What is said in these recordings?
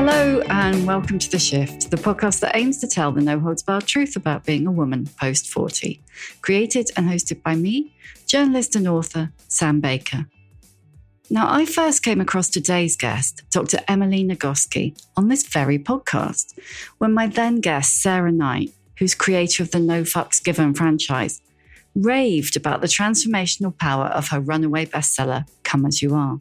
Hello and welcome to The Shift, the podcast that aims to tell the no-holds-barred truth about being a woman post-40. Created and hosted by me, journalist and author Sam Baker. Now, I first came across today's guest, Dr. Emily Nagoski, on this very podcast, when my then guest, Sarah Knight, who's creator of the NoFucks Given franchise, raved about the transformational power of her runaway bestseller, Come As You Are.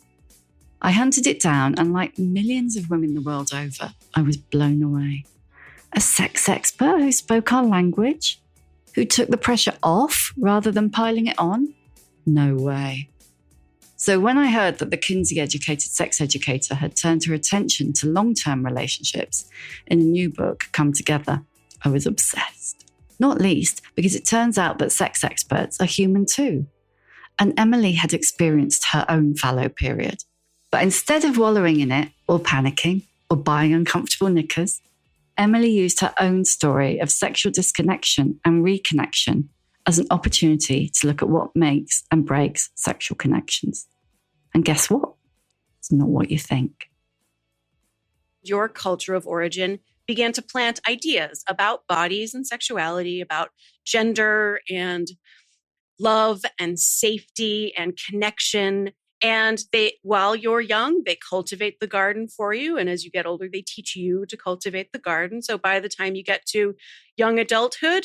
I hunted it down, and like millions of women the world over, I was blown away. A sex expert who spoke our language? Who took the pressure off rather than piling it on? No way. So when I heard that the Kinsey-educated sex educator had turned her attention to long-term relationships in a new book, Come Together, I was obsessed. Not least because it turns out that sex experts are human too. And Emily had experienced her own fallow period. But instead of wallowing in it, or panicking, or buying uncomfortable knickers, Emily used her own story of sexual disconnection and reconnection as an opportunity to look at what makes and breaks sexual connections. And guess what? It's not what you think. Your culture of origin began to plant ideas about bodies and sexuality, about gender and love and safety and connection. And while you're young, they cultivate the garden for you. And as you get older, they teach you to cultivate the garden. So by the time you get to young adulthood,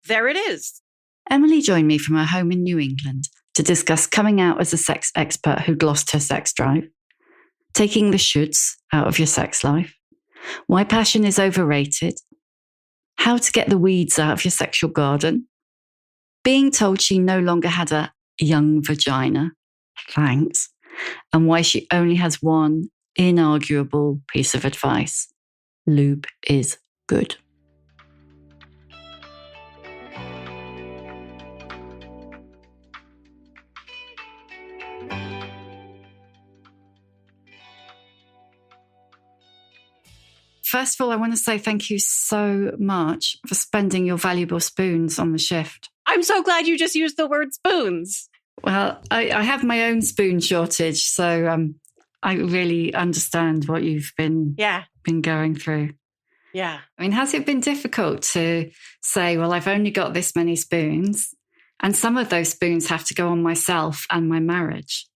there it is. Emily joined me from her home in New England to discuss coming out as a sex expert who'd lost her sex drive, taking the shoulds out of your sex life, why passion is overrated, how to get the weeds out of your sexual garden, being told she no longer had a young vagina, thanks, and why she only has one inarguable piece of advice. Lube is good. First of all, I want to say thank you so much for spending your valuable spoons on the shift. I'm so glad you just used the word spoons. Well, I have my own spoon shortage, so I really understand what you've been going through. Yeah. I mean, has it been difficult to say, well, I've only got this many spoons, and some of those spoons have to go on myself and my marriage?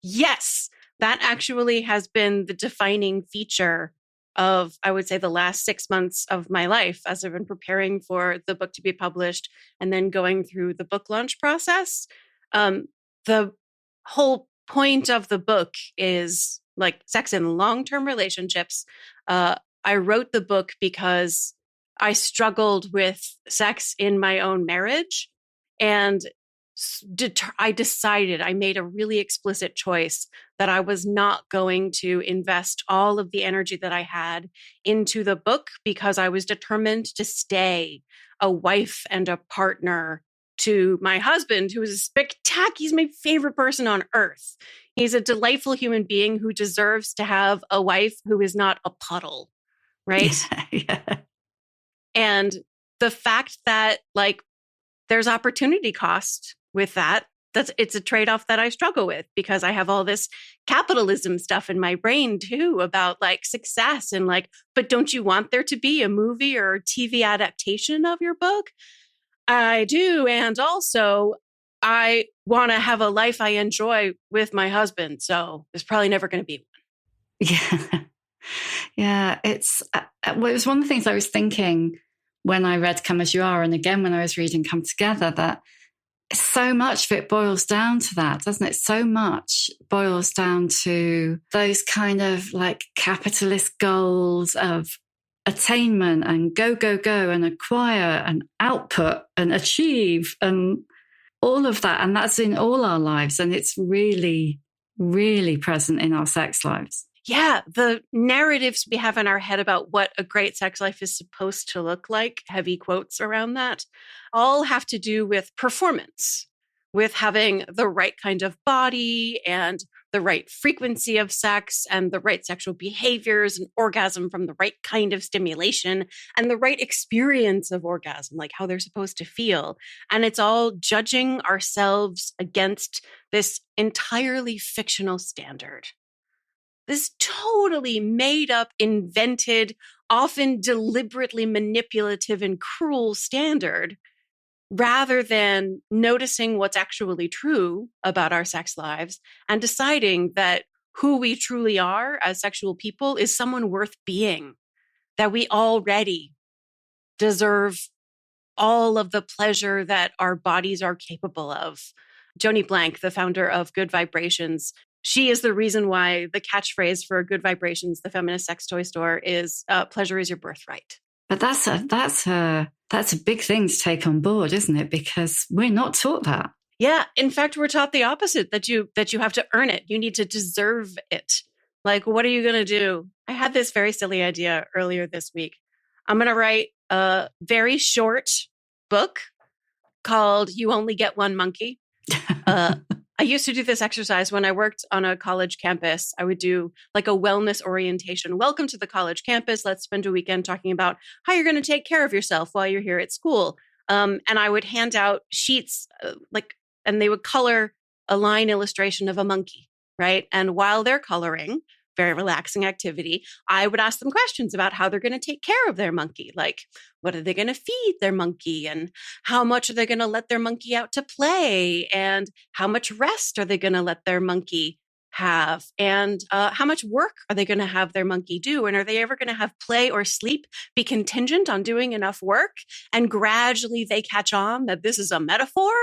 Yes, that actually has been the defining feature of, I would say, the last 6 months of my life as I've been preparing for the book to be published and then going through the book launch process. The whole point of the book is like sex in long-term relationships. I wrote the book because I struggled with sex in my own marriage, and I made a really explicit choice that I was not going to invest all of the energy that I had into the book because I was determined to stay a wife and a partner to my husband, who is a spectacular, he's my favorite person on earth. He's a delightful human being who deserves to have a wife who is not a puddle, right? Yeah. And the fact that there's opportunity cost with that, it's a trade-off that I struggle with because I have all this capitalism stuff in my brain too about success and but don't you want there to be a movie or TV adaptation of your book? I do. And also, I want to have a life I enjoy with my husband. So there's probably never going to be one. Yeah. Yeah. It was one of the things I was thinking when I read Come As You Are. And again, when I was reading Come Together, that so much of it boils down to that, doesn't it? So much boils down to those kind of capitalist goals of attainment and go and acquire and output and achieve and all of that. And that's in all our lives. And it's really, really present in our sex lives. Yeah. The narratives we have in our head about what a great sex life is supposed to look like, heavy quotes around that, all have to do with performance, with having the right kind of body and the right frequency of sex and the right sexual behaviors and orgasm from the right kind of stimulation and the right experience of orgasm, how they're supposed to feel. And it's all judging ourselves against this entirely fictional standard. this totally made up, invented, often deliberately manipulative and cruel standard, rather than noticing what's actually true about our sex lives and deciding that who we truly are as sexual people is someone worth being, that we already deserve all of the pleasure that our bodies are capable of. Joni Blank, the founder of Good Vibrations, she is the reason why the catchphrase for Good Vibrations, the feminist sex toy store, is pleasure is your birthright. But that's a big thing to take on board, isn't it? Because we're not taught that. Yeah. In fact, we're taught the opposite, that you have to earn it. You need to deserve it. Like, what are you going to do? I had this very silly idea earlier this week. I'm going to write a very short book called You Only Get One Monkey. I used to do this exercise when I worked on a college campus. I would do like a wellness orientation. Welcome to the college campus. Let's spend a weekend talking about how you're going to take care of yourself while you're here at school. And I would hand out sheets and they would color a line illustration of a monkey, right? And while they're coloring, very relaxing activity, I would ask them questions about how they're going to take care of their monkey. Like, what are they going to feed their monkey? And how much are they going to let their monkey out to play? And how much rest are they going to let their monkey have? And how much work are they going to have their monkey do? And are they ever going to have play or sleep be contingent on doing enough work? And gradually they catch on that this is a metaphor,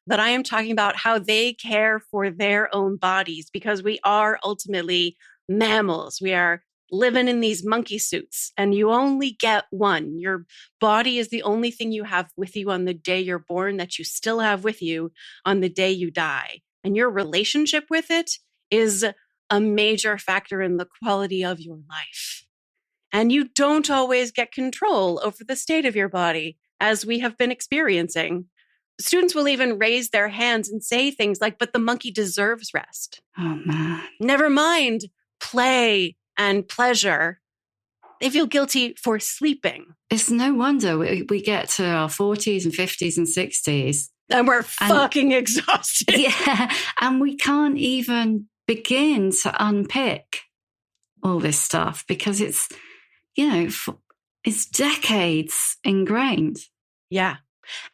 that I am talking about how they care for their own bodies, because we are ultimately mammals. We are living in these monkey suits, and you only get one. Your body is the only thing you have with you on the day you're born that you still have with you on the day you die. And your relationship with it is a major factor in the quality of your life. And you don't always get control over the state of your body, as we have been experiencing. Students will even raise their hands and say things like, but the monkey deserves rest. Oh, man. Never mind play and pleasure. They feel guilty for sleeping. It's no wonder we get to our 40s and 50s and 60s. And we're fucking exhausted. Yeah. And we can't even begin to unpick all this stuff because it's, it's decades ingrained. Yeah.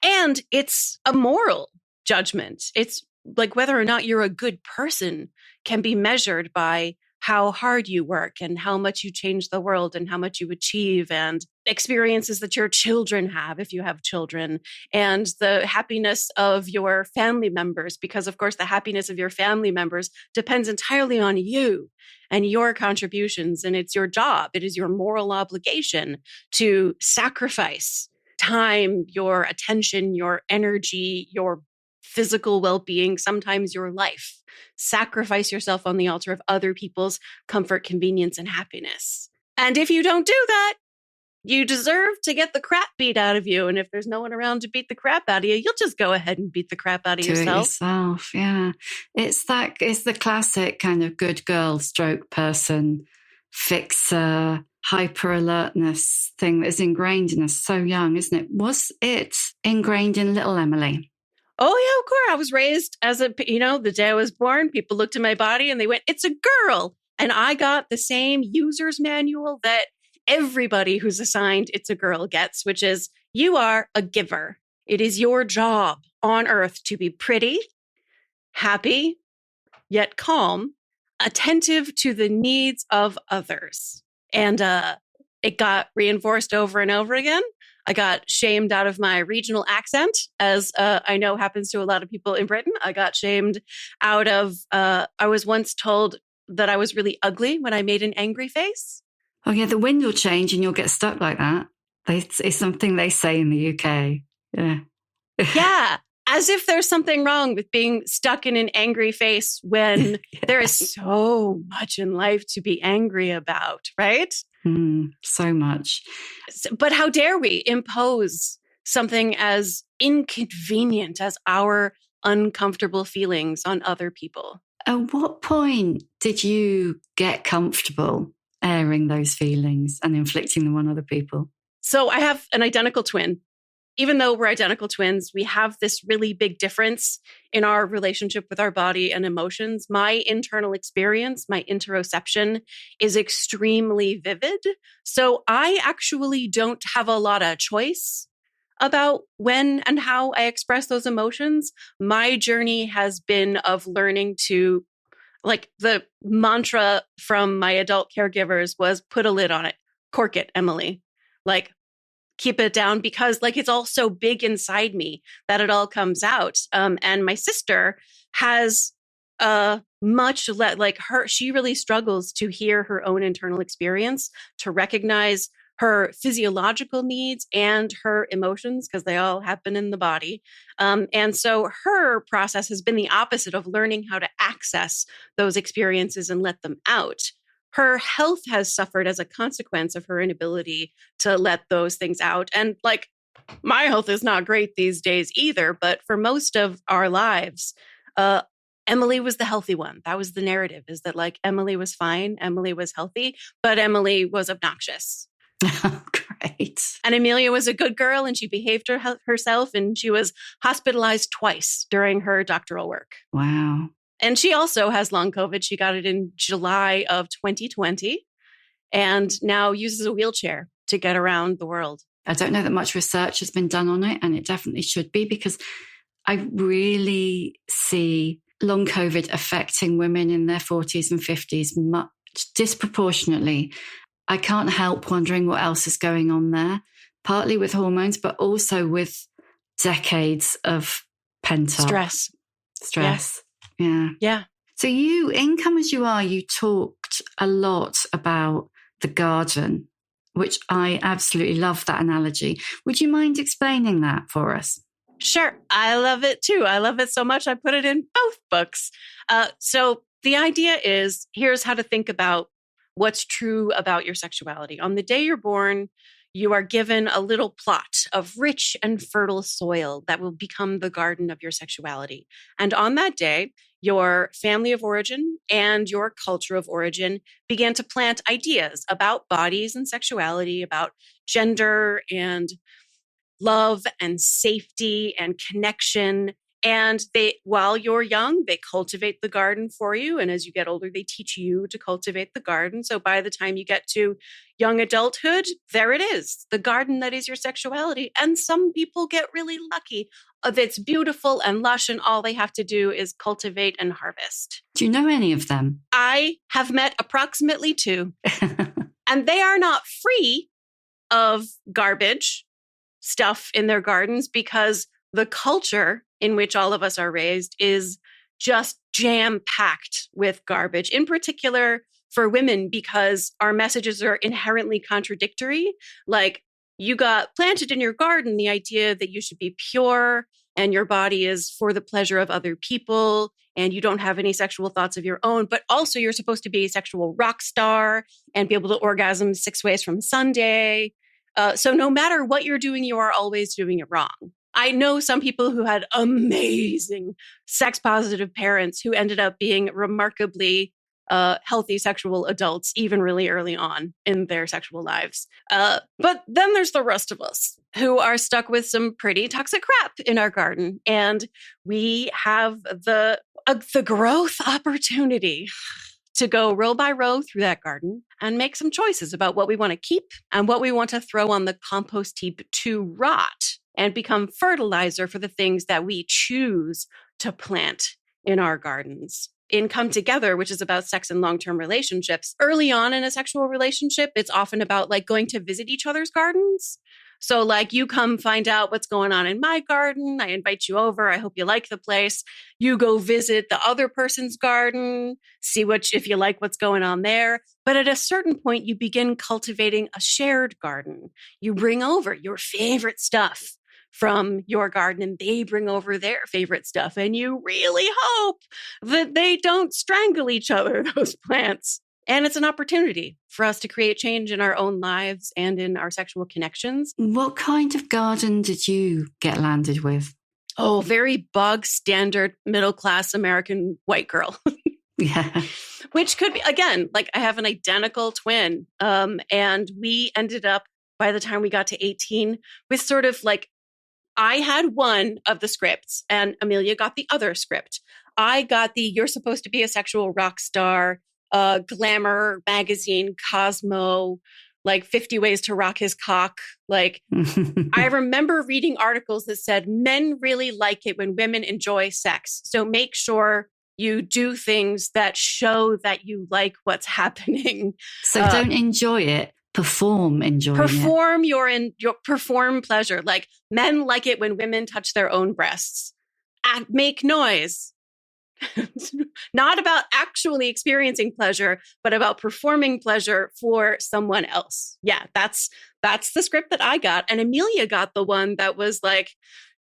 And it's a moral judgment. It's like whether or not you're a good person can be measured by how hard you work and how much you change the world and how much you achieve, and experiences that your children have, if you have children, and the happiness of your family members, because of course the happiness of your family members depends entirely on you and your contributions. And it's your job. It is your moral obligation to sacrifice time, your attention, your energy, your physical well-being, sometimes your life. Sacrifice yourself on the altar of other people's comfort, convenience, and happiness. And if you don't do that, you deserve to get the crap beat out of you. And if there's no one around to beat the crap out of you, you'll just go ahead and beat the crap out of yourself. Do it yourself, yeah. It's the classic kind of good girl stroke person, fixer, hyper alertness thing that is ingrained in us so young, isn't it? Was it ingrained in little Emily? Oh, yeah, of course. I was raised as the day I was born, people looked at my body and they went, it's a girl. And I got the same user's manual that everybody who's assigned it's a girl gets, which is you are a giver. It is your job on earth to be pretty, happy, yet calm, attentive to the needs of others. And it got reinforced over and over again. I got shamed out of my regional accent, as I know happens to a lot of people in Britain. I got shamed out of, I was once told that I was really ugly when I made an angry face. Oh, yeah, the wind will change and you'll get stuck like that. It's something they say in the UK. Yeah. Yeah. As if there's something wrong with being stuck in an angry face when there is so much in life to be angry about, right? So much. But how dare we impose something as inconvenient as our uncomfortable feelings on other people? At what point did you get comfortable airing those feelings and inflicting them on other people? So I have an identical twin. even though we're identical twins, we have this really big difference in our relationship with our body and emotions. My internal experience, my interoception is extremely vivid. So I actually don't have a lot of choice about when and how I express those emotions. My journey has been of learning to, like, the mantra from my adult caregivers was put a lid on it, cork it, Emily. Like, keep it down, because like it's all so big inside me that it all comes out. And my sister has she really struggles to hear her own internal experience, to recognize her physiological needs and her emotions, because they all happen in the body. And so her process has been the opposite of learning how to access those experiences and let them out. Her health has suffered as a consequence of her inability to let those things out. And like, my health is not great these days either, but for most of our lives, Emily was the healthy one. That was the narrative, is that like Emily was fine, Emily was healthy, but Emily was obnoxious. Great. And Amelia was a good girl, and she behaved herself, and she was hospitalized twice during her doctoral work. Wow. And she also has long COVID. She got it in July of 2020 and now uses a wheelchair to get around the world. I don't know that much research has been done on it, and it definitely should be, because I really see long COVID affecting women in their 40s and 50s much disproportionately. I can't help wondering what else is going on there, partly with hormones, but also with decades of pent-up stress. Yeah. So you, income as you are, you talked a lot about the garden, which I absolutely love that analogy. Would you mind explaining that for us? Sure. I love it too. I love it so much I put it in both books. So the idea is, here's how to think about what's true about your sexuality. On the day you're born, you are given a little plot of rich and fertile soil that will become the garden of your sexuality. And on that day, your family of origin and your culture of origin began to plant ideas about bodies and sexuality, about gender and love and safety and connection. And while you're young, they cultivate the garden for you. And as you get older, they teach you to cultivate the garden. So by the time you get to young adulthood, there it is, the garden that is your sexuality. And some people get really lucky. It's beautiful and lush, and all they have to do is cultivate and harvest. Do you know any of them? I have met approximately 2, and they are not free of garbage stuff in their gardens, because the culture in which all of us are raised is just jam-packed with garbage, in particular for women, because our messages are inherently contradictory. Like, you got planted in your garden the idea that you should be pure and your body is for the pleasure of other people and you don't have any sexual thoughts of your own, but also you're supposed to be a sexual rock star and be able to orgasm 6 ways from Sunday. So no matter what you're doing, you are always doing it wrong. I know some people who had amazing sex-positive parents who ended up being remarkably healthy sexual adults, even really early on in their sexual lives. But then there's the rest of us who are stuck with some pretty toxic crap in our garden. And we have the growth opportunity to go row by row through that garden and make some choices about what we want to keep and what we want to throw on the compost heap to rot and become fertilizer for the things that we choose to plant in our gardens. In Come Together, which is about sex and long-term relationships, early on in a sexual relationship, it's often about like going to visit each other's gardens. So like, you come find out what's going on in my garden. I invite you over. I hope you like the place. You go visit the other person's garden, see if you like what's going on there. But at a certain point, you begin cultivating a shared garden. You bring over your favorite stuff from your garden and they bring over their favorite stuff. And you really hope that they don't strangle each other, those plants. And it's an opportunity for us to create change in our own lives and in our sexual connections. What kind of garden did you get landed with? Oh, very bog standard middle-class American white girl. Yeah. Which could be, again, like I have an identical twin. And we ended up, by the time we got to 18, with sort of like I had one of the scripts and Amelia got the other script. I got the you're supposed to be a sexual rock star, Glamour magazine, Cosmo, like 50 ways to rock his cock. Like, I remember reading articles that said men really like it when women enjoy sex. So make sure you do things that show that you like what's happening. So don't enjoy it. Perform enjoying it. Perform pleasure. Like men like it when women touch their own breasts. Make noise. Not about actually experiencing pleasure, but about performing pleasure for someone else. Yeah, that's the script that I got. And Amelia got the one that was like,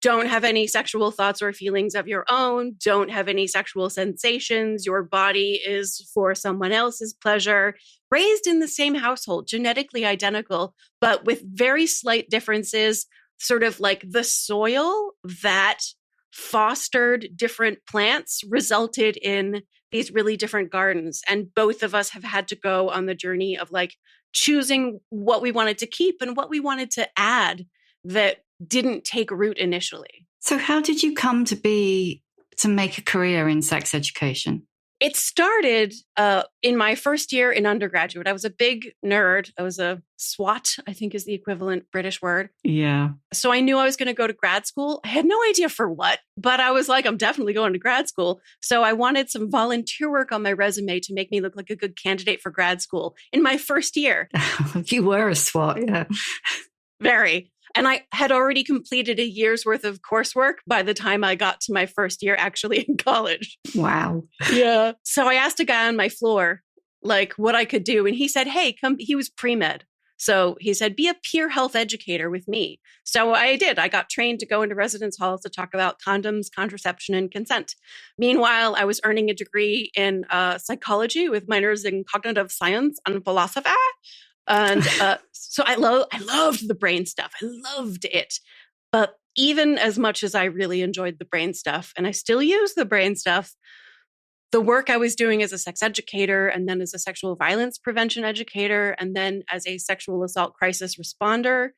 don't have any sexual thoughts or feelings of your own. Don't have any sexual sensations. Your body is for someone else's pleasure. Raised in the same household, genetically identical, but with very slight differences, sort of like the soil that fostered different plants resulted in these really different gardens. And both of us have had to go on the journey of like choosing what we wanted to keep and what we wanted to add that didn't take root initially. So how did you come to make a career in sex education? It started in my first year in undergraduate. I was a big nerd. I was a SWAT, I think is the equivalent British word. Yeah. So I knew I was going to go to grad school. I had no idea for what, but I was like, I'm definitely going to grad school. So I wanted some volunteer work on my resume to make me look like a good candidate for grad school in my first year. You were a SWAT, yeah. Very. And I had already completed a year's worth of coursework by the time I got to my first year actually in college. Wow. Yeah. So I asked a guy on my floor, like, what I could do. And he said, hey, come. He was pre-med. So he said, be a peer health educator with me. So I did. I got trained to go into residence halls to talk about condoms, contraception, and consent. Meanwhile, I was earning a degree in psychology with minors in cognitive science and philosophy. And so I loved the brain stuff. I loved it. But even as much as I really enjoyed the brain stuff, and I still use the brain stuff, the work I was doing as a sex educator and then as a sexual violence prevention educator and then as a sexual assault crisis responder,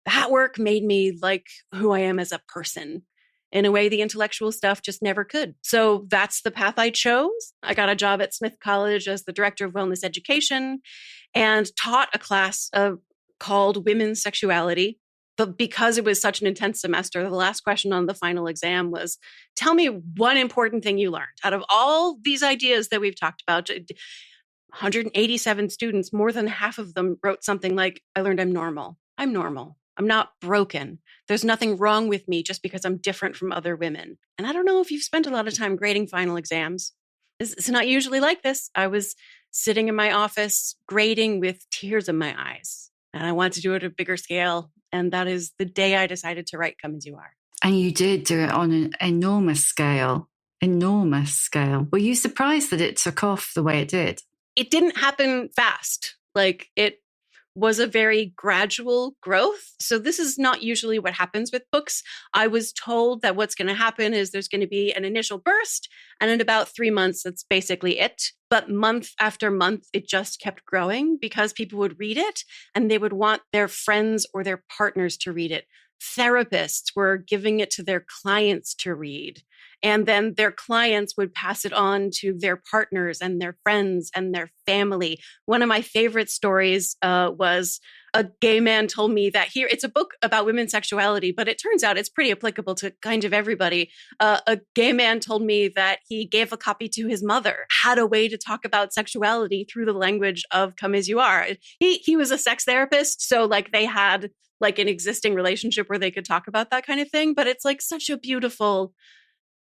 that work made me like who I am as a person in a way the intellectual stuff just never could. So that's the path I chose. I got a job at Smith College as the director of wellness education and taught a class called Women's Sexuality. But because it was such an intense semester, the last question on the final exam was, tell me one important thing you learned. Out of all these ideas that we've talked about, 187 students, more than half of them wrote something like, I learned I'm normal. I'm normal. I'm not broken. There's nothing wrong with me just because I'm different from other women. And I don't know if you've spent a lot of time grading final exams. It's not usually like this. I was sitting in my office grading with tears in my eyes. And I wanted to do it at a bigger scale. And that is the day I decided to write Come As You Are. And you did do it on an enormous scale. Enormous scale. Were you surprised that it took off the way it did? It didn't happen fast. Like it was a very gradual growth. So this is not usually what happens with books. I was told that what's going to happen is there's going to be an initial burst, and in about 3 months, that's basically it. But month after month, it just kept growing because people would read it and they would want their friends or their partners to read it. Therapists were giving it to their clients to read. And then their clients would pass it on to their partners and their friends and their family. One of my favorite stories was a gay man told me that it's a book about women's sexuality, but it turns out it's pretty applicable to kind of everybody. A gay man told me that he gave a copy to his mother, had a way to talk about sexuality through the language of Come As You Are. He was a sex therapist, so like they had like an existing relationship where they could talk about that kind of thing. But it's like such a beautiful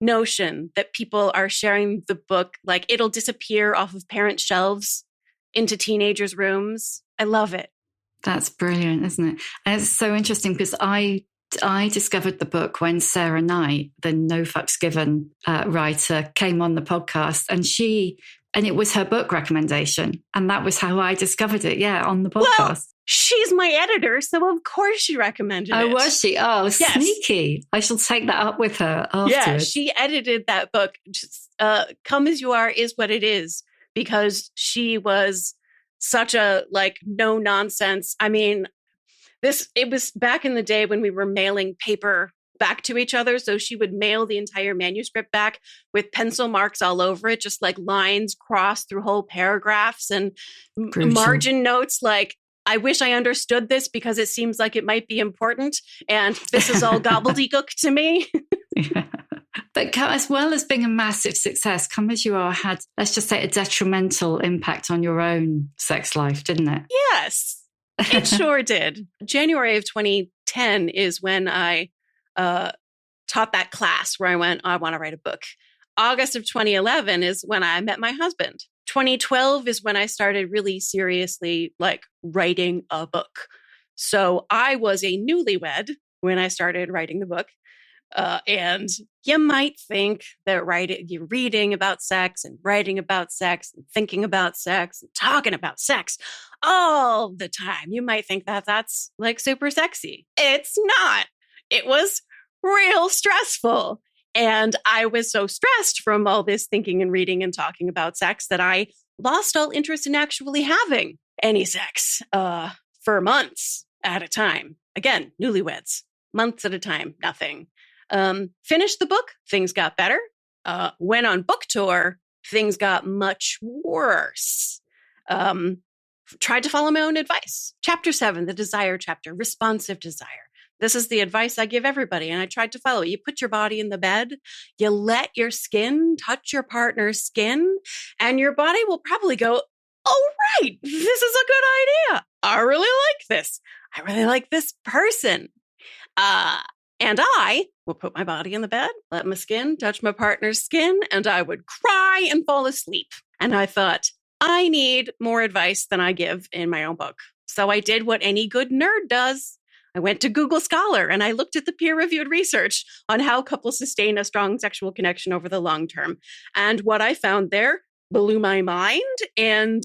notion that people are sharing the book, like it'll disappear off of parent shelves into teenagers' rooms. I love it. That's brilliant, isn't it? And it's so interesting because I discovered the book when Sarah Knight, the NoFucks Given writer, came on the podcast, and it was her book recommendation, and that was how I discovered it. Yeah, on the podcast. Well, she's my editor, so of course she recommended it. Oh, was she? Oh, yes. Sneaky. I shall take that up with her afterwards. Yeah, she edited that book. Come As You Are is what it is because she was such a like no nonsense. I mean, it was back in the day when we were mailing paper back to each other. So she would mail the entire manuscript back with pencil marks all over it, just like lines crossed through whole paragraphs and margin notes like, I wish I understood this because it seems like it might be important. And this is all gobbledygook to me. Yeah. But as well as being a massive success, Come As You Are had, let's just say, a detrimental impact on your own sex life, didn't it? Yes, it sure did. January of 2010 is when I taught that class where I went, I want to write a book. August of 2011 is when I met my husband. 2012 is when I started really seriously like writing a book. So I was a newlywed when I started writing the book. And you might think that you're reading about sex and writing about sex and thinking about sex and talking about sex all the time. You might think that that's like super sexy. It's not. It was real stressful. And I was so stressed from all this thinking and reading and talking about sex that I lost all interest in actually having any sex for months at a time. Again, newlyweds, months at a time, nothing. Finished the book, things got better. Went on book tour, things got much worse. Tried to follow my own advice. Chapter 7, the desire chapter, responsive desire. This is the advice I give everybody, and I tried to follow it. You put your body in the bed, you let your skin touch your partner's skin, and your body will probably go, oh, right, this is a good idea. I really like this. I really like this person. And I would put my body in the bed, let my skin touch my partner's skin, and I would cry and fall asleep. And I thought, I need more advice than I give in my own book. So I did what any good nerd does. I went to Google Scholar and I looked at the peer-reviewed research on how couples sustain a strong sexual connection over the long term. And what I found there blew my mind and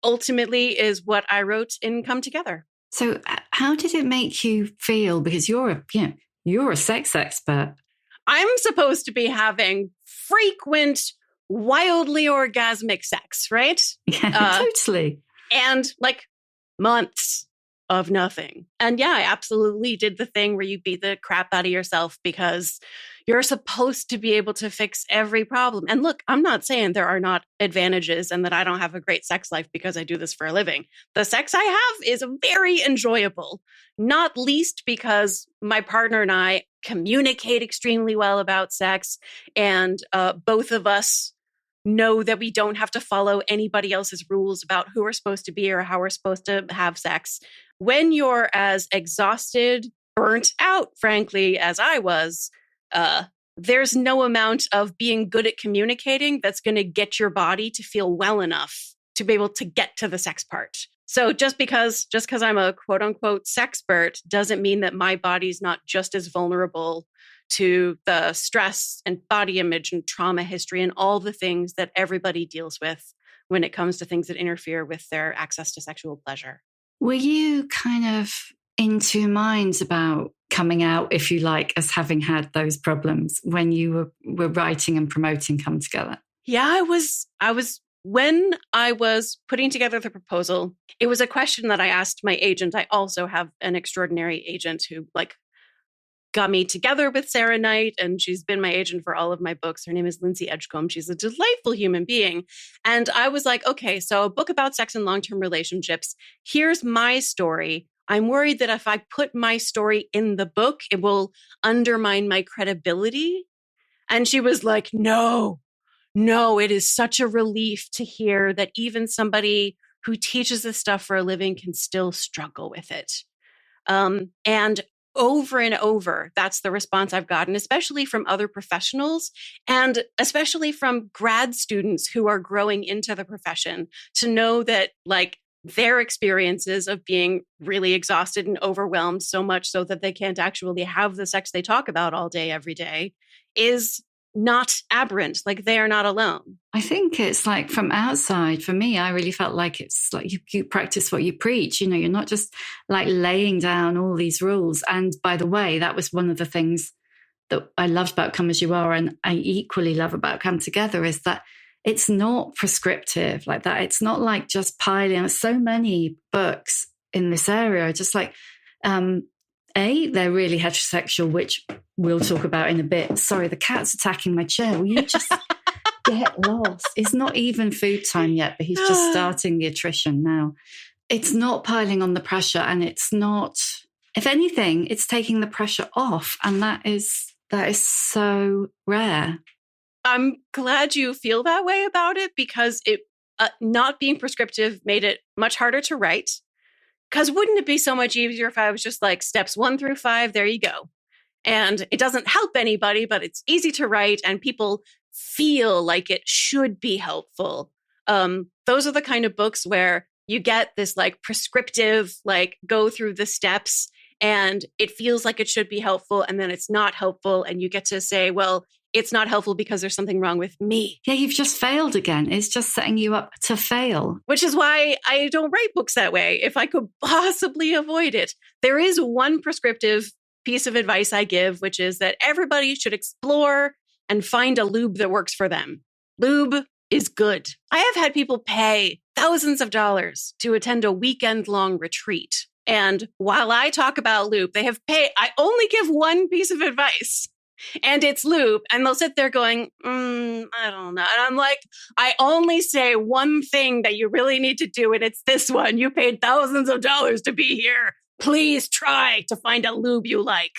ultimately is what I wrote in Come Together. So how did it make you feel? Because you're a sex expert. I'm supposed to be having frequent, wildly orgasmic sex, right? Yeah, totally. And like months of nothing. And yeah, I absolutely did the thing where you beat the crap out of yourself because you're supposed to be able to fix every problem. And look, I'm not saying there are not advantages and that I don't have a great sex life because I do this for a living. The sex I have is very enjoyable, not least because my partner and I communicate extremely well about sex. And both of us know that we don't have to follow anybody else's rules about who we're supposed to be or how we're supposed to have sex. When you're as exhausted, burnt out, frankly, as I was, there's no amount of being good at communicating that's going to get your body to feel well enough to be able to get to the sex part. So just because I'm a quote unquote sexpert doesn't mean that my body's not just as vulnerable to the stress and body image and trauma history and all the things that everybody deals with when it comes to things that interfere with their access to sexual pleasure. Were you kind of in two minds about coming out, if you like, as having had those problems when you were writing and promoting Come Together? Yeah, I was when I was putting together the proposal, it was a question that I asked my agent. I also have an extraordinary agent who got me together with Sarah Knight, and she's been my agent for all of my books. Her name is Lindsay Edgecombe. She's a delightful human being. And I was like, okay, so a book about sex and long-term relationships. Here's my story. I'm worried that if I put my story in the book, it will undermine my credibility. And she was like, no, it is such a relief to hear that even somebody who teaches this stuff for a living can still struggle with it. And over and over, that's the response I've gotten, especially from other professionals and especially from grad students who are growing into the profession, to know that their experiences of being really exhausted and overwhelmed so much so that they can't actually have the sex they talk about all day, every day is not aberrant. They are not alone. I think it's from outside, for me, I really felt like it's like you practice what you preach. You're not just laying down all these rules. And by the way, that was one of the things that I loved about Come As You Are, and I equally love about Come Together, is that it's not prescriptive like that. It's not just piling on. So many books in this area are just They're really heterosexual, which we'll talk about in a bit. Sorry, the cat's attacking my chair. Will you just get lost? It's not even food time yet, but he's just starting the attrition now. It's not piling on the pressure, and it's not, if anything, it's taking the pressure off. And that is so rare. I'm glad you feel that way about it, because it not being prescriptive made it much harder to write. Because wouldn't it be so much easier if I was just like steps 1 through 5, there you go. And it doesn't help anybody, but it's easy to write and people feel like it should be helpful. Those are the kind of books where you get this like prescriptive, like go through the steps and it feels like it should be helpful and then it's not helpful. And you get to say, well, it's not helpful because there's something wrong with me. Yeah, you've just failed again. It's just setting you up to fail. Which is why I don't write books that way, if I could possibly avoid it. There is one prescriptive piece of advice I give, which is that everybody should explore and find a lube that works for them. Lube is good. I have had people pay thousands of dollars to attend a weekend-long retreat. And while I talk about lube, they have paid. I only give one piece of advice. And it's lube. And they'll sit there going, I don't know. And I'm like, I only say one thing that you really need to do. And it's this one. You paid thousands of dollars to be here. Please try to find a lube you like.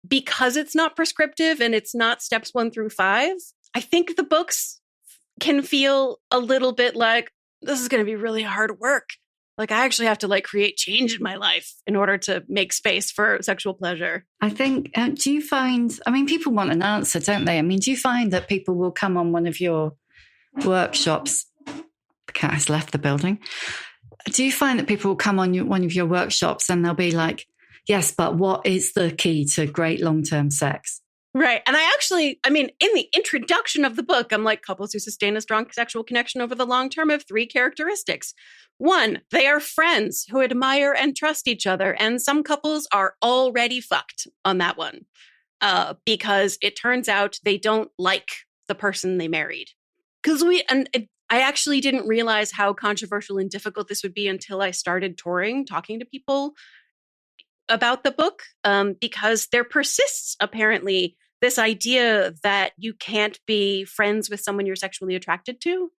Because it's not prescriptive and it's not steps 1 through 5, I think the books can feel a little bit like, this is going to be really hard work. Like I actually have to like create change in my life in order to make space for sexual pleasure. I think, do you find, I mean, people want an answer, don't they? I mean, do you find that people will come on one of your workshops? The cat has left the building. Do you find that people will come on one of your workshops and they'll be like, yes, but what is the key to great long-term sex? Right. And I mean, in the introduction of the book, I'm like, couples who sustain a strong sexual connection over the long term have 3 characteristics. 1, they are friends who admire and trust each other. And some couples are already fucked on that one because it turns out they don't like the person they married. I actually didn't realize how controversial and difficult this would be until I started touring, talking to people about the book, because there persists apparently this idea that you can't be friends with someone you're sexually attracted to.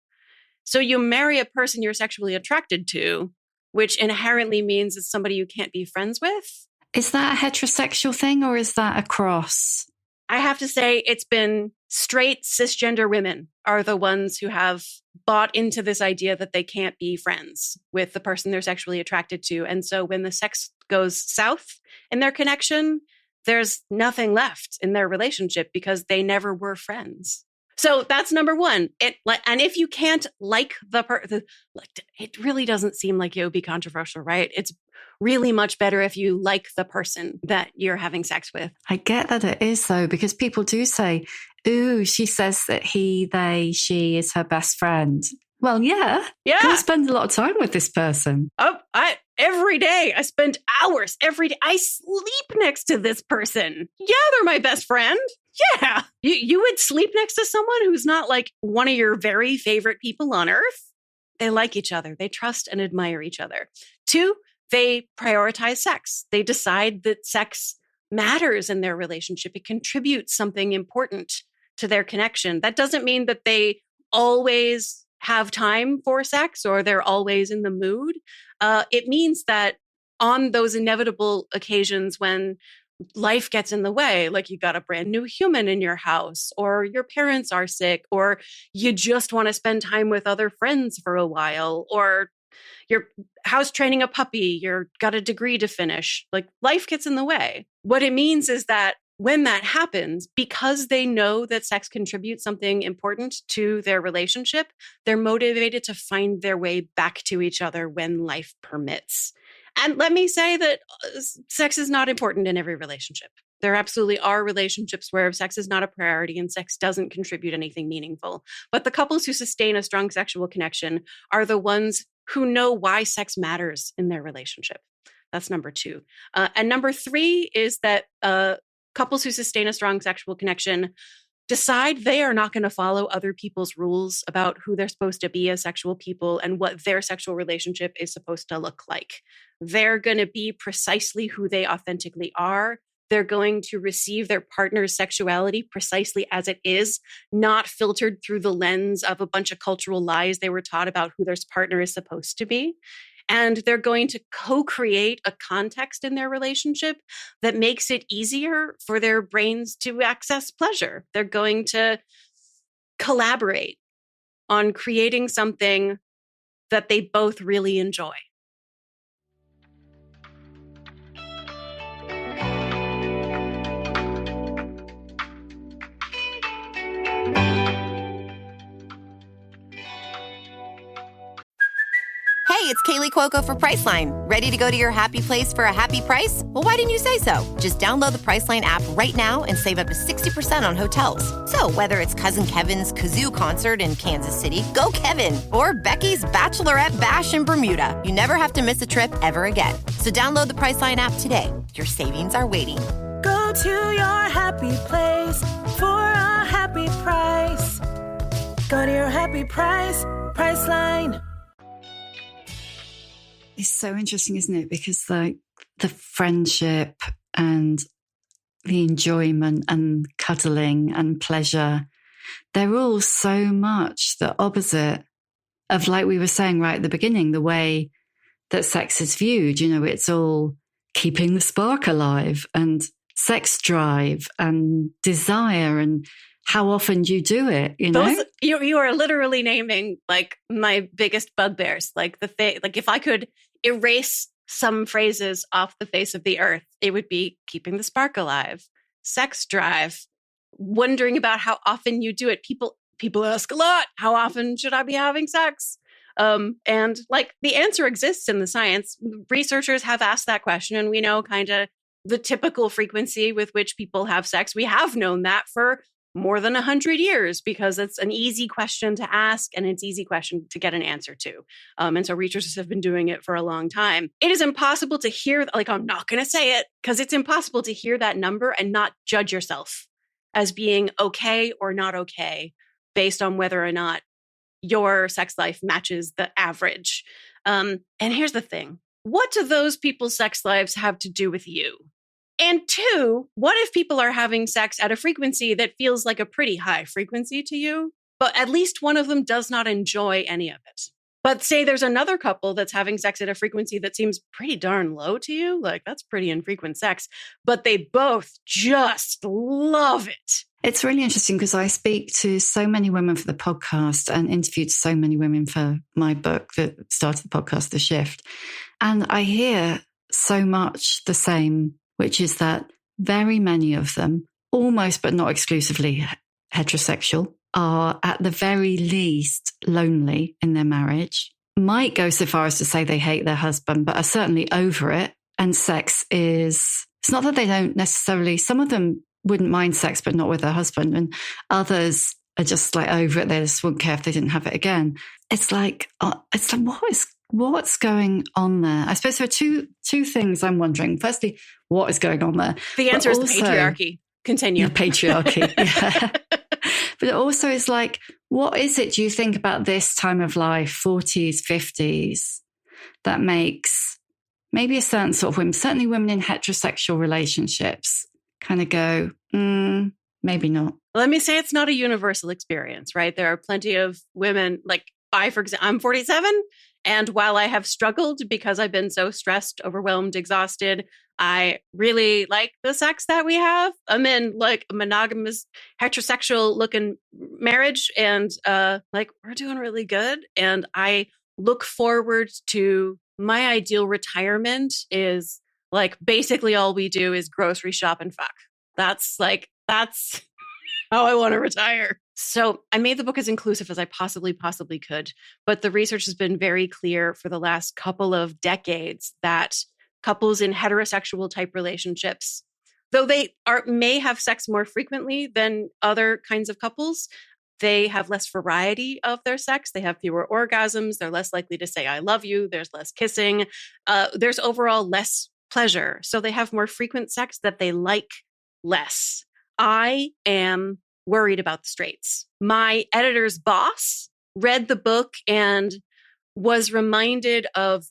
So you marry a person you're sexually attracted to, which inherently means it's somebody you can't be friends with. Is that a heterosexual thing or is that a cross? I have to say it's been straight cisgender women are the ones who have bought into this idea that they can't be friends with the person they're sexually attracted to. And so when the sex goes south in their connection, there's nothing left in their relationship because they never were friends. So that's number 1. And if you can't like the person, it really doesn't seem like it would be controversial, right? It's really much better if you like the person that you're having sex with. I get that it is though, because people do say, ooh, she says that he, they, she is her best friend. Well, yeah. I spend a lot of time with this person. Oh, every day I spend hours every day. I sleep next to this person. Yeah, they're my best friend. Yeah. You would sleep next to someone who's not like one of your very favorite people on earth. They like each other. They trust and admire each other. 2, they prioritize sex. They decide that sex matters in their relationship. It contributes something important to their connection. That doesn't mean that they always have time for sex or they're always in the mood. It means that on those inevitable occasions when life gets in the way, like you got a brand new human in your house, or your parents are sick, or you just want to spend time with other friends for a while, or you're house training a puppy, you're got a degree to finish, like life gets in the way. What it means is that when that happens, because they know that sex contributes something important to their relationship, they're motivated to find their way back to each other when life permits. And let me say that sex is not important in every relationship. There absolutely are relationships where sex is not a priority and sex doesn't contribute anything meaningful. But the couples who sustain a strong sexual connection are the ones who know why sex matters in their relationship. That's number 2. And number 3 is that couples who sustain a strong sexual connection decide they are not going to follow other people's rules about who they're supposed to be as sexual people and what their sexual relationship is supposed to look like. They're going to be precisely who they authentically are. They're going to receive their partner's sexuality precisely as it is, not filtered through the lens of a bunch of cultural lies they were taught about who their partner is supposed to be. And they're going to co-create a context in their relationship that makes it easier for their brains to access pleasure. They're going to collaborate on creating something that they both really enjoy. Hey, it's Kaylee Cuoco for Priceline. Ready to go to your happy place for a happy price? Well, why didn't you say so? Just download the Priceline app right now and save up to 60% on hotels. So whether it's Cousin Kevin's Kazoo Concert in Kansas City, go Kevin, or Becky's Bachelorette Bash in Bermuda, you never have to miss a trip ever again. So download the Priceline app today. Your savings are waiting. Go to your happy place for a happy price. Go to your happy price, Priceline. It's so interesting, isn't it? Because like the friendship and the enjoyment and cuddling and pleasure, they're all so much the opposite of, like we were saying right at the beginning, the way that sex is viewed. You know, it's all keeping the spark alive and sex drive and desire and how often you do it, you know? You are literally naming like my biggest bugbears. Like like if I could erase some phrases off the face of the earth, it would be keeping the spark alive, sex drive, wondering about how often you do it. People ask a lot, how often should I be having sex? And like the answer exists in the science. Researchers have asked that question, and we know kind of the typical frequency with which people have sex. We have known that for more than 100 years because it's an easy question to ask and it's an easy question to get an answer to. And so researchers have been doing it for a long time. It is impossible to hear, like, I'm not going to say it because it's impossible to hear that number and not judge yourself as being okay or not okay based on whether or not your sex life matches the average. And here's the thing. What do those people's sex lives have to do with you? And two, what if people are having sex at a frequency that feels like a pretty high frequency to you, but at least one of them does not enjoy any of it? But say there's another couple that's having sex at a frequency that seems pretty darn low to you, like that's pretty infrequent sex, but they both just love it. It's really interesting because I speak to so many women for the podcast and interviewed so many women for my book that started the podcast, The Shift. And I hear so much the same, which is that very many of them, almost but not exclusively heterosexual, are at the very least lonely in their marriage, might go so far as to say they hate their husband, but are certainly over it. And sex is, it's not that they don't necessarily, some of them wouldn't mind sex, but not with their husband. And others are just like over it. They just wouldn't care if they didn't have it again. It's like what's going on there? I suppose there are two things I'm wondering. Firstly, what is going on there? The answer is the patriarchy. Continue. The patriarchy. Yeah. But it also is like, what is it, do you think, about this time of life, 40s, 50s, that makes maybe a certain sort of women, certainly women in heterosexual relationships, kind of go, maybe not. Let me say it's not a universal experience, right? There are plenty of women, like for example, I'm 47. And while I have struggled because I've been so stressed, overwhelmed, exhausted, I really like the sex that we have. I'm in like a monogamous, heterosexual looking marriage, and like we're doing really good. And I look forward to my ideal retirement is like basically all we do is grocery shop and fuck. That's how I want to retire. So I made the book as inclusive as I possibly could. But the research has been very clear for the last couple of decades that couples in heterosexual type relationships, though they may have sex more frequently than other kinds of couples, they have less variety of their sex. They have fewer orgasms. They're less likely to say, I love you. There's less kissing. There's overall less pleasure. So they have more frequent sex that they like less. I am worried about the straights. My editor's boss read the book and was reminded of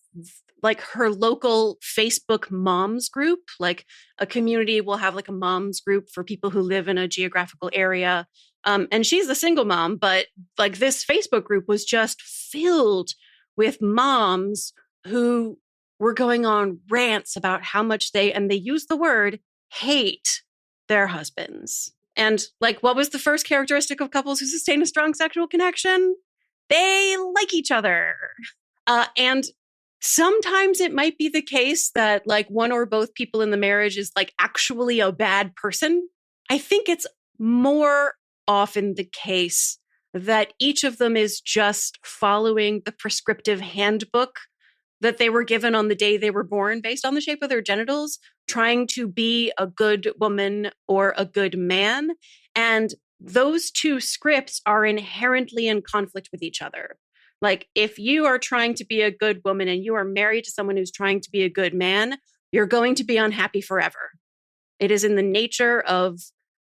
like her local Facebook moms group. Like a community will have like a moms group for people who live in a geographical area. And she's a single mom, but like this Facebook group was just filled with moms who were going on rants about how much they use the word hate their husbands. And like, what was the first characteristic of couples who sustain a strong sexual connection? They like each other. And sometimes it might be the case that like one or both people in the marriage is like actually a bad person. I think it's more often the case that each of them is just following the prescriptive handbook that they were given on the day they were born based on the shape of their genitals, trying to be a good woman or a good man. And those two scripts are inherently in conflict with each other. Like if you are trying to be a good woman and you are married to someone who's trying to be a good man, you're going to be unhappy forever. It is in the nature of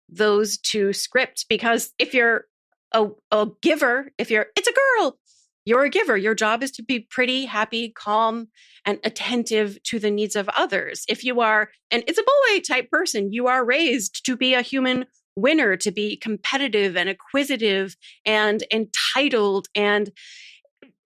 those two scripts, because if you're a giver, it's a girl, you're a giver. Your job is to be pretty, happy, calm, and attentive to the needs of others. If you are, and it's a boy type person, you are raised to be a human winner, to be competitive and acquisitive and entitled and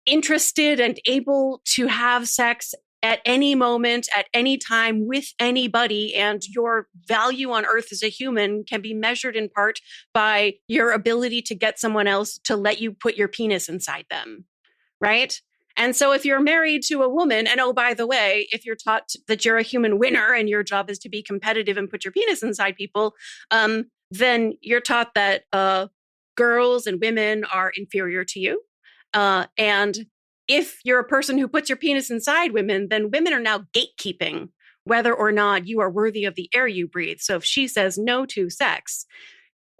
interested and able to have sex at any moment, at any time, with anybody. And your value on earth as a human can be measured in part by your ability to get someone else to let you put your penis inside them, right? And so if you're married to a woman, and oh, by the way, if you're taught that you're a human winner and your job is to be competitive and put your penis inside people, then you're taught that girls and women are inferior to you. And if you're a person who puts your penis inside women, then women are now gatekeeping whether or not you are worthy of the air you breathe. So if she says no to sex,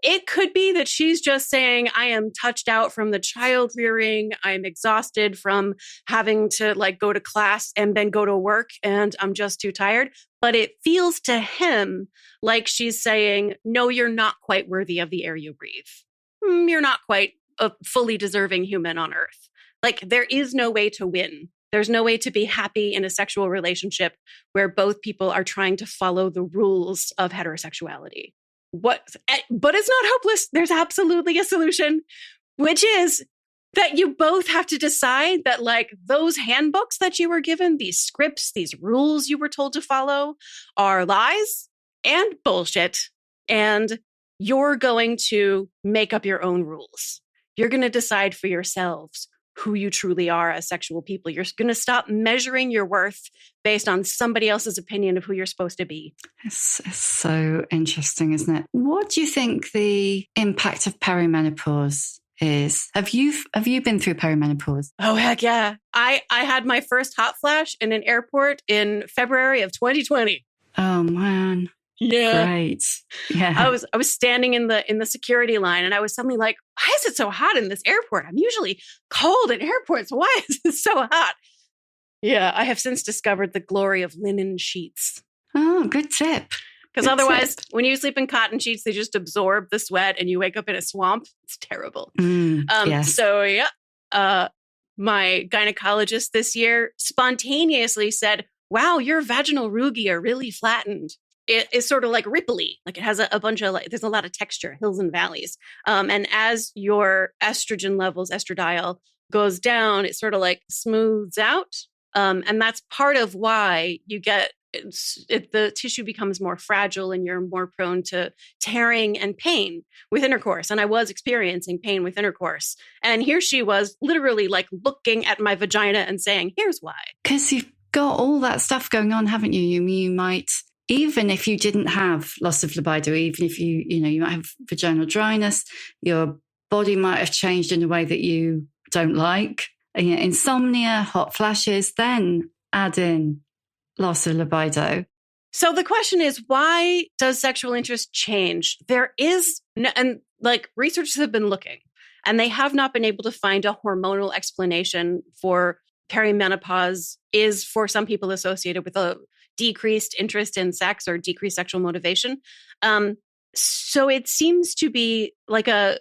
it could be that she's just saying, I am touched out from the child rearing. I'm exhausted from having to like go to class and then go to work, and I'm just too tired. But it feels to him like she's saying, no, you're not quite worthy of the air you breathe. You're not quite a fully deserving human on earth. Like there is no way to win. There's no way to be happy in a sexual relationship where both people are trying to follow the rules of heterosexuality. But it's not hopeless. There's absolutely a solution, which is that you both have to decide that like those handbooks that you were given, these scripts, these rules you were told to follow are lies and bullshit. And you're going to make up your own rules. You're going to decide for yourselves who you truly are as sexual people. You're going to stop measuring your worth based on somebody else's opinion of who you're supposed to be. It's so interesting, isn't it? What do you think the impact of perimenopause is? Have you been through perimenopause? Oh, heck yeah. I had my first hot flash in an airport in February of 2020. Oh, man. Yeah. Great. Yeah. I was standing in the security line and I was suddenly like, why is it so hot in this airport? I'm usually cold at airports. Why is it so hot? Yeah, I have since discovered the glory of linen sheets. Oh, good tip. Because otherwise, when you sleep in cotton sheets, they just absorb the sweat and you wake up in a swamp. It's terrible. Yes. So yeah, my gynecologist this year spontaneously said, wow, your vaginal rugae are really flattened. It is sort of like ripply, like it has a bunch of like, there's a lot of texture, hills and valleys. And as your estrogen levels, estradiol goes down, it sort of like smooths out. And that's part of why you get the tissue becomes more fragile and you're more prone to tearing and pain with intercourse. And I was experiencing pain with intercourse. And here she was literally like looking at my vagina and saying, here's why. Because you've got all that stuff going on, haven't you? You might, even if you didn't have loss of libido, even if you might have vaginal dryness, your body might have changed in a way that you don't like. Insomnia, hot flashes, then add in loss of libido. So the question is, why does sexual interest change? There is, and like researchers have been looking, and they have not been able to find a hormonal explanation for perimenopause is for some people associated with a decreased interest in sex or decreased sexual motivation. So it seems to be like a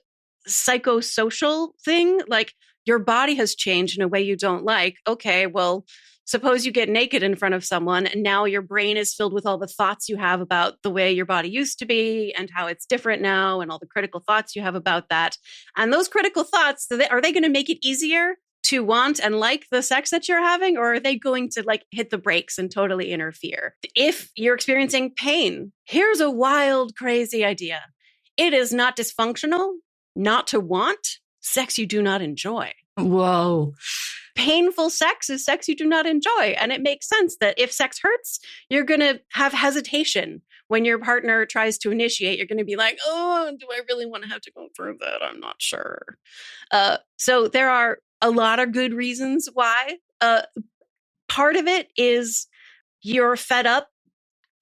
psychosocial thing. Like your body has changed in a way you don't like. Okay, well, suppose you get naked in front of someone and now your brain is filled with all the thoughts you have about the way your body used to be and how it's different now and all the critical thoughts you have about that. And those critical thoughts, are they going to make it easier to want and like the sex that you're having, or are they going to like hit the brakes and totally interfere? If you're experiencing pain, here's a wild, crazy idea. It is not dysfunctional not to want sex you do not enjoy. Whoa. Painful sex is sex you do not enjoy. And it makes sense that if sex hurts, you're going to have hesitation. When your partner tries to initiate, you're going to be like, oh, do I really want to have to go through that? I'm not sure. So there are a lot of good reasons why. Part of it is you're fed up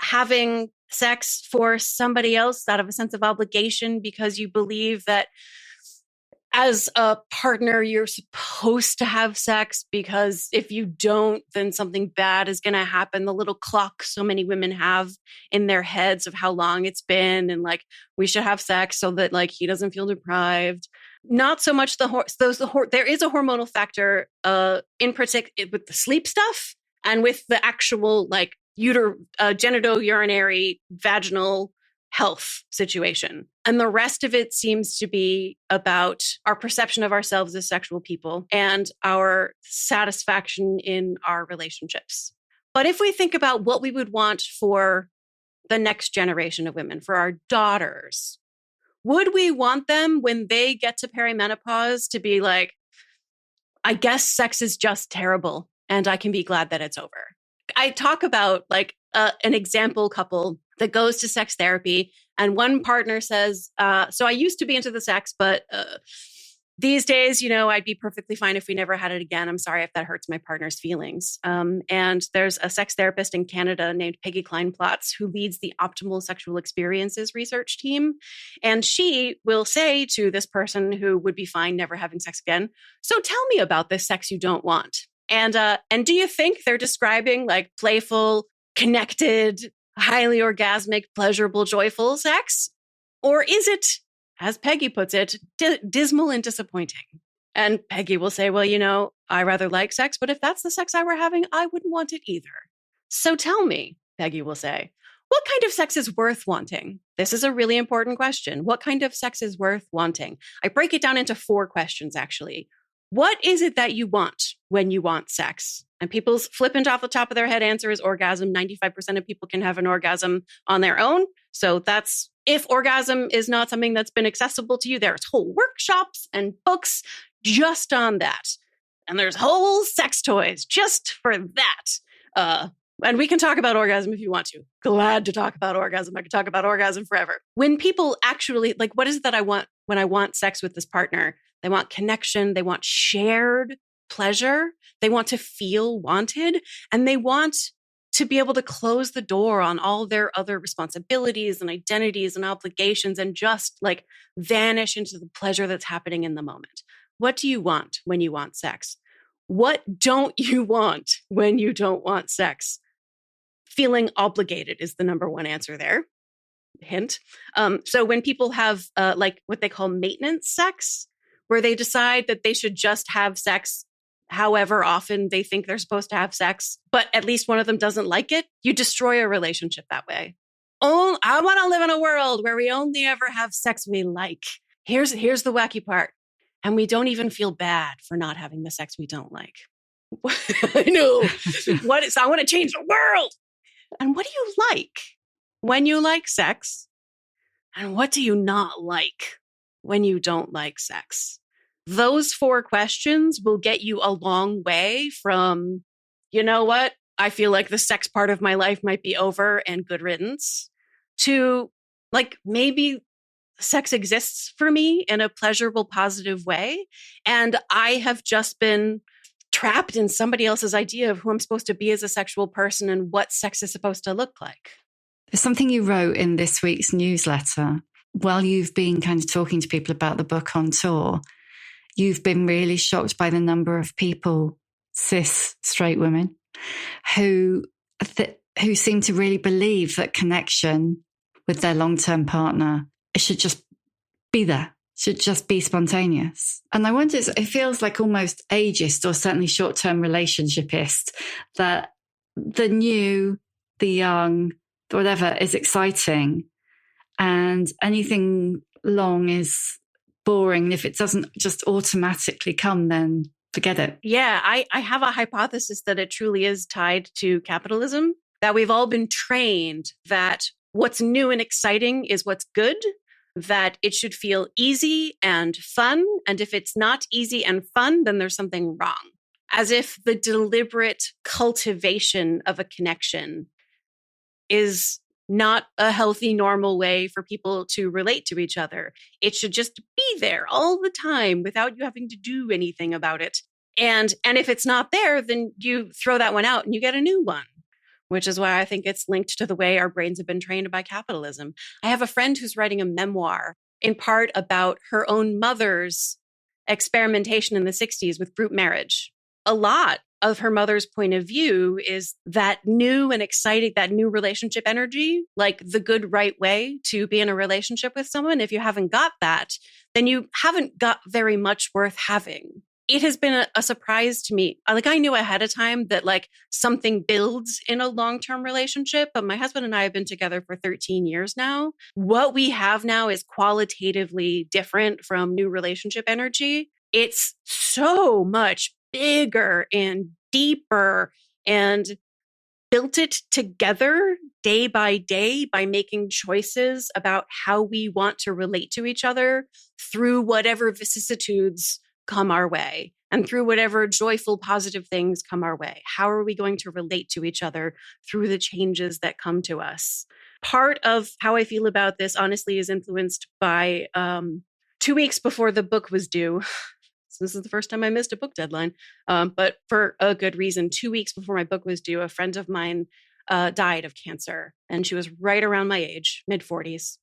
having sex for somebody else out of a sense of obligation because you believe that as a partner, you're supposed to have sex because if you don't, then something bad is going to happen. The little clock so many women have in their heads of how long it's been and like, we should have sex so that like he doesn't feel deprived. Not so much there is a hormonal factor in particular with the sleep stuff and with the actual like genitourinary vaginal health situation. And the rest of it seems to be about our perception of ourselves as sexual people and our satisfaction in our relationships. But if we think about what we would want for the next generation of women, for our daughters, would we want them when they get to perimenopause to be like, I guess sex is just terrible and I can be glad that it's over? I talk about like an example couple that goes to sex therapy and one partner says, so I used to be into the sex, but these days, I'd be perfectly fine if we never had it again. I'm sorry if that hurts my partner's feelings. And there's a sex therapist in Canada named Peggy Klein-Plotz who leads the Optimal Sexual Experiences research team. And she will say to this person who would be fine never having sex again, so tell me about this sex you don't want. And do you think they're describing like playful, connected, highly orgasmic, pleasurable, joyful sex? Or is it, as Peggy puts it, dismal and disappointing? And Peggy will say, well, I rather like sex, but if that's the sex I were having, I wouldn't want it either. So tell me, Peggy will say, what kind of sex is worth wanting? This is a really important question. What kind of sex is worth wanting? I break it down into 4 questions, actually. What is it that you want when you want sex? And people's flippant off the top of their head answer is orgasm. 95% of people can have an orgasm on their own. So that's, if orgasm is not something that's been accessible to you, there's whole workshops and books just on that. And there's whole sex toys just for that. And we can talk about orgasm if you want to. Glad to talk about orgasm. I could talk about orgasm forever. When people actually, like, what is it that I want when I want sex with this partner? They want connection. They want shared pleasure. They want to feel wanted. And they want to be able to close the door on all their other responsibilities and identities and obligations and just like vanish into the pleasure that's happening in the moment. What do you want when you want sex? What don't you want when you don't want sex? Feeling obligated is the number one answer there. Hint. So when people have like what they call maintenance sex, where they decide that they should just have sex however often they think they're supposed to have sex, but at least one of them doesn't like it, you destroy a relationship that way. Oh, I want to live in a world where we only ever have sex we like. Here's the wacky part. And we don't even feel bad for not having the sex we don't like. I know. I want to change the world. And what do you like when you like sex? And what do you not like when you don't like sex? Those 4 questions will get you a long way from, you know what, I feel like the sex part of my life might be over and good riddance, to like maybe sex exists for me in a pleasurable, positive way. And I have just been trapped in somebody else's idea of who I'm supposed to be as a sexual person and what sex is supposed to look like. There's something you wrote in this week's newsletter while you've been kind of talking to people about the book on tour. You've been really shocked by the number of people, cis straight women, who seem to really believe that connection with their long-term partner, it should just be there, should just be spontaneous. And I wonder, it feels like almost ageist or certainly short-term relationshipist that the new, the young, whatever is exciting and anything long is boring. And if it doesn't just automatically come, then forget it. Yeah, I have a hypothesis that it truly is tied to capitalism, that we've all been trained that what's new and exciting is what's good, that it should feel easy and fun. And if it's not easy and fun, then there's something wrong. As if the deliberate cultivation of a connection is not a healthy, normal way for people to relate to each other. It should just be there all the time without you having to do anything about it. And if it's not there, then you throw that one out and you get a new one, which is why I think it's linked to the way our brains have been trained by capitalism. I have a friend who's writing a memoir in part about her own mother's experimentation in the 60s with group marriage. A lot of her mother's point of view is that new and exciting, that new relationship energy, like the good right way to be in a relationship with someone. If you haven't got that, then you haven't got very much worth having. It has been a surprise to me. Like, I knew ahead of time that like something builds in a long-term relationship, but my husband and I have been together for 13 years now. What we have now is qualitatively different from new relationship energy. It's so much bigger and deeper and built it together day by day by making choices about how we want to relate to each other through whatever vicissitudes come our way and through whatever joyful, positive things come our way. How are we going to relate to each other through the changes that come to us? Part of how I feel about this, honestly, is influenced by 2 weeks before the book was due. So this is the first time I missed a book deadline, but for a good reason. 2 weeks before my book was due, a friend of mine died of cancer, and she was right around my age, mid-40s.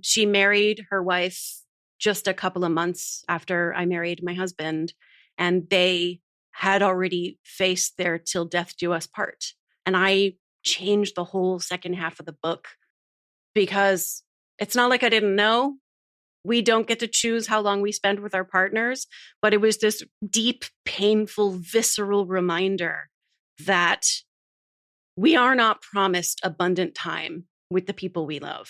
She married her wife just a couple of months after I married my husband, and they had already faced their till death do us part. And I changed the whole second half of the book because it's not like I didn't know. We don't get to choose how long we spend with our partners, but it was this deep, painful, visceral reminder that we are not promised abundant time with the people we love.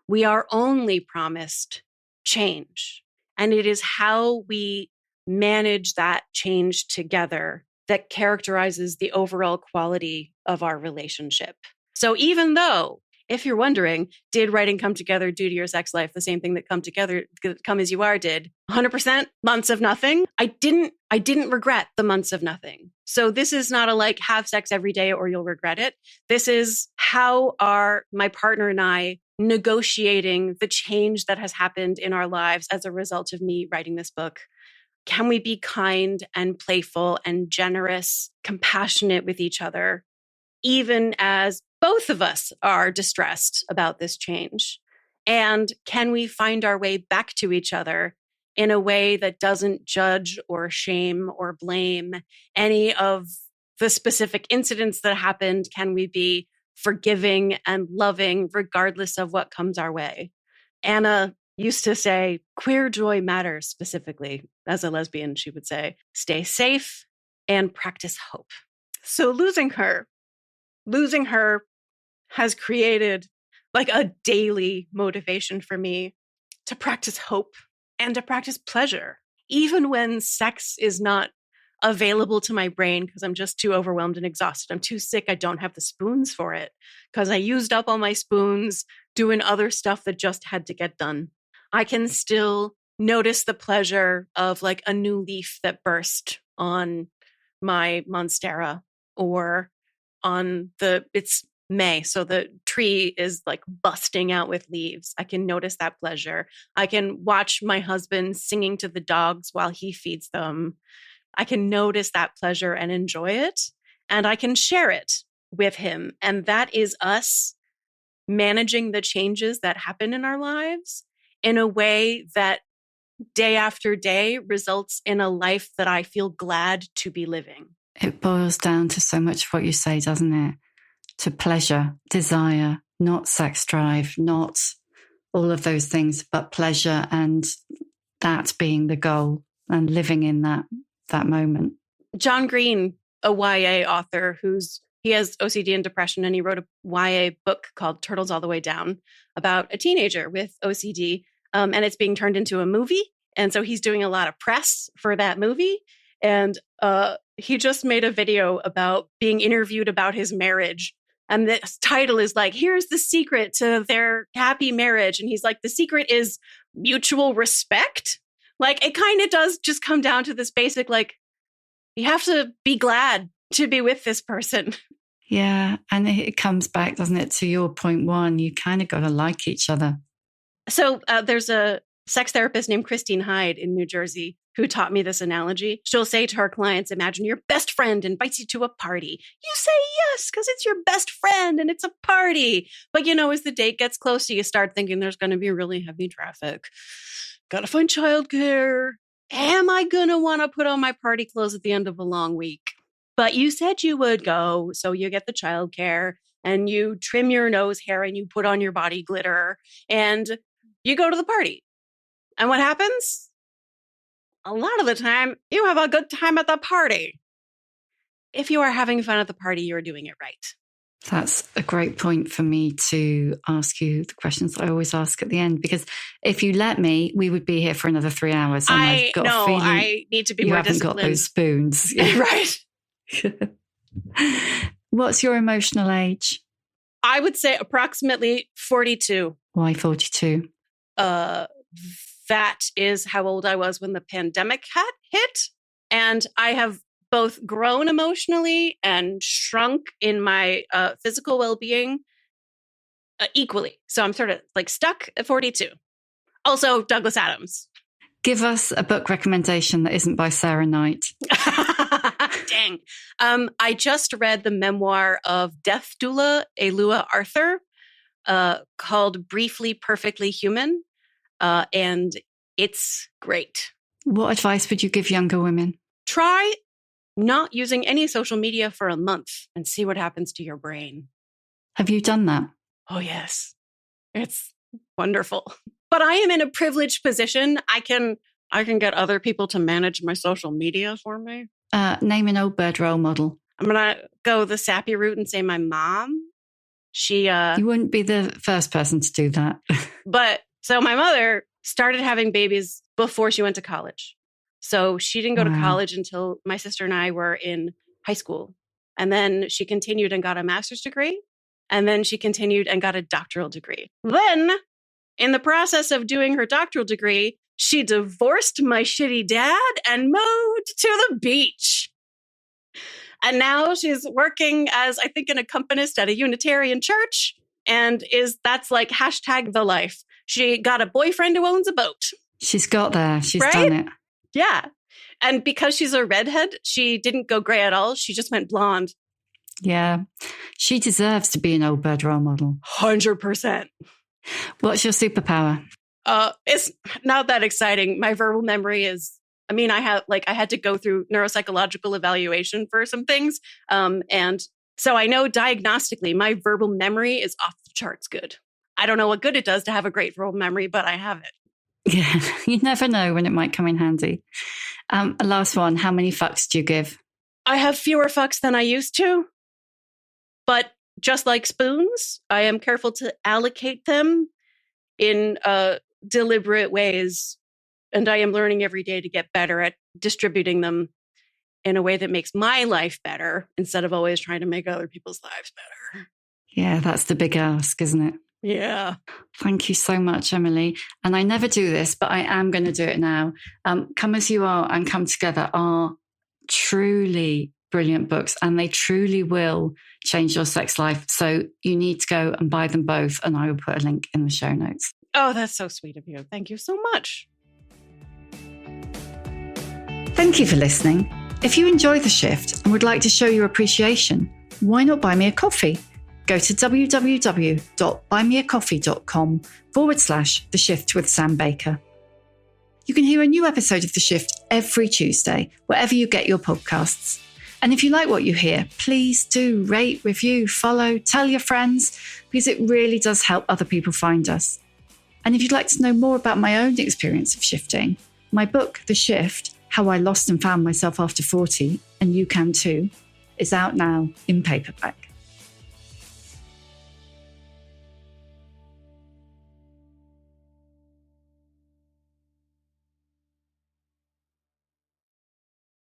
We are only promised change. And it is how we manage that change together that characterizes the overall quality of our relationship. So even though, if you're wondering, did writing Come Together do to your sex life the same thing that Come As You Are did? 100% months of nothing. I didn't regret the months of nothing. So this is not a like have sex every day or you'll regret it. This is how are my partner and I negotiating the change that has happened in our lives as a result of me writing this book. Can we be kind and playful and generous, compassionate with each other, even as both of us are distressed about this change? And can we find our way back to each other in a way that doesn't judge or shame or blame any of the specific incidents that happened? Can we be forgiving and loving regardless of what comes our way? Anna used to say, queer joy matters specifically. As a lesbian, she would say, stay safe and practice hope. So losing her has created like a daily motivation for me to practice hope and to practice pleasure, even when sex is not available to my brain because I'm just too overwhelmed and exhausted. I'm too sick. I don't have the spoons for it because I used up all my spoons doing other stuff that just had to get done. I can still notice the pleasure of like a new leaf that burst on my monstera or on it's May. So the tree is like busting out with leaves. I can notice that pleasure. I can watch my husband singing to the dogs while he feeds them. I can notice that pleasure and enjoy it, and I can share it with him. And that is us managing the changes that happen in our lives in a way that day after day results in a life that I feel glad to be living. It boils down to so much of what you say, doesn't it? To pleasure, desire, not sex drive, not all of those things, but pleasure, and that being the goal and living in that moment. John Green, a YA author he has OCD and depression, and he wrote a YA book called Turtles All the Way Down about a teenager with OCD, and it's being turned into a movie. And so he's doing a lot of press for that movie. And he just made a video about being interviewed about his marriage. And the title is like, here's the secret to their happy marriage. And he's like, the secret is mutual respect. Like, it kind of does just come down to this basic, like, you have to be glad to be with this person. Yeah. And it comes back, doesn't it, to your point one, you kind of got to like each other. So there's a sex therapist named Christine Hyde in New Jersey who taught me this analogy. She'll say to her clients, imagine your best friend invites you to a party. You say yes, because it's your best friend and it's a party. But, as the date gets closer, you start thinking there's going to be really heavy traffic. Got to find childcare. Am I going to want to put on my party clothes at the end of a long week? But you said you would go, so you get the childcare and you trim your nose hair and you put on your body glitter and you go to the party. And what happens? A lot of the time, you have a good time at the party. If you are having fun at the party, you're doing it right. That's a great point for me to ask you the questions that I always ask at the end, because if you let me, we would be here for another 3 hours. And I've got a feeling I need to be more disciplined. You haven't got those spoons. Right. What's your emotional age? I would say approximately 42. Why 42? That is how old I was when the pandemic had hit. And I have both grown emotionally and shrunk in my physical well-being equally. So I'm sort of like stuck at 42. Also, Douglas Adams. Give us a book recommendation that isn't by Sarah Knight. Dang. I just read the memoir of death doula Elua Arthur called Briefly Perfectly Human. And it's great. What advice would you give younger women? Try not using any social media for a month and see what happens to your brain. Have you done that? Oh, yes. It's wonderful. But I am in a privileged position. I can get other people to manage my social media for me. Name an old bird role model. I'm going to go the sappy route and say my mom. You wouldn't be the first person to do that. But so my mother started having babies before she went to college. So she didn't go to college until my sister and I were in high school. And then she continued and got a master's degree. And then she continued and got a doctoral degree. Then, in the process of doing her doctoral degree, she divorced my shitty dad and moved to the beach. And now she's working as, I think, an accompanist at a Unitarian church. And that's like hashtag the life. She got a boyfriend who owns a boat. She's got there. She's done it. Yeah. And because she's a redhead, she didn't go gray at all. She just went blonde. Yeah. She deserves to be an old bird role model. 100%. What's your superpower? It's not that exciting. My verbal memory is, I had to go through neuropsychological evaluation for some things. And so I know diagnostically, my verbal memory is off the charts good. I don't know what good it does to have a great verbal memory, but I have it. Yeah, you never know when it might come in handy. Last one, how many fucks do you give? I have fewer fucks than I used to. But just like spoons, I am careful to allocate them in deliberate ways. And I am learning every day to get better at distributing them in a way that makes my life better instead of always trying to make other people's lives better. Yeah, that's the big ask, isn't it? Yeah. Thank you so much, Emily. And I never do this, but I am going to do it now. Come As You Are and Come Together are truly brilliant books, and they truly will change your sex life. So you need to go and buy them both, and I will put a link in the show notes. Oh, that's so sweet of you. Thank you so much. Thank you for listening. If you enjoy The Shift and would like to show your appreciation, why not buy me a coffee? Go to www.buymeacoffee.com/The Shift with Sam Baker. You can hear a new episode of The Shift every Tuesday, wherever you get your podcasts. And if you like what you hear, please do rate, review, follow, tell your friends, because it really does help other people find us. And if you'd like to know more about my own experience of shifting, my book, The Shift, How I Lost and Found Myself After 40, and you can too, is out now in paperback.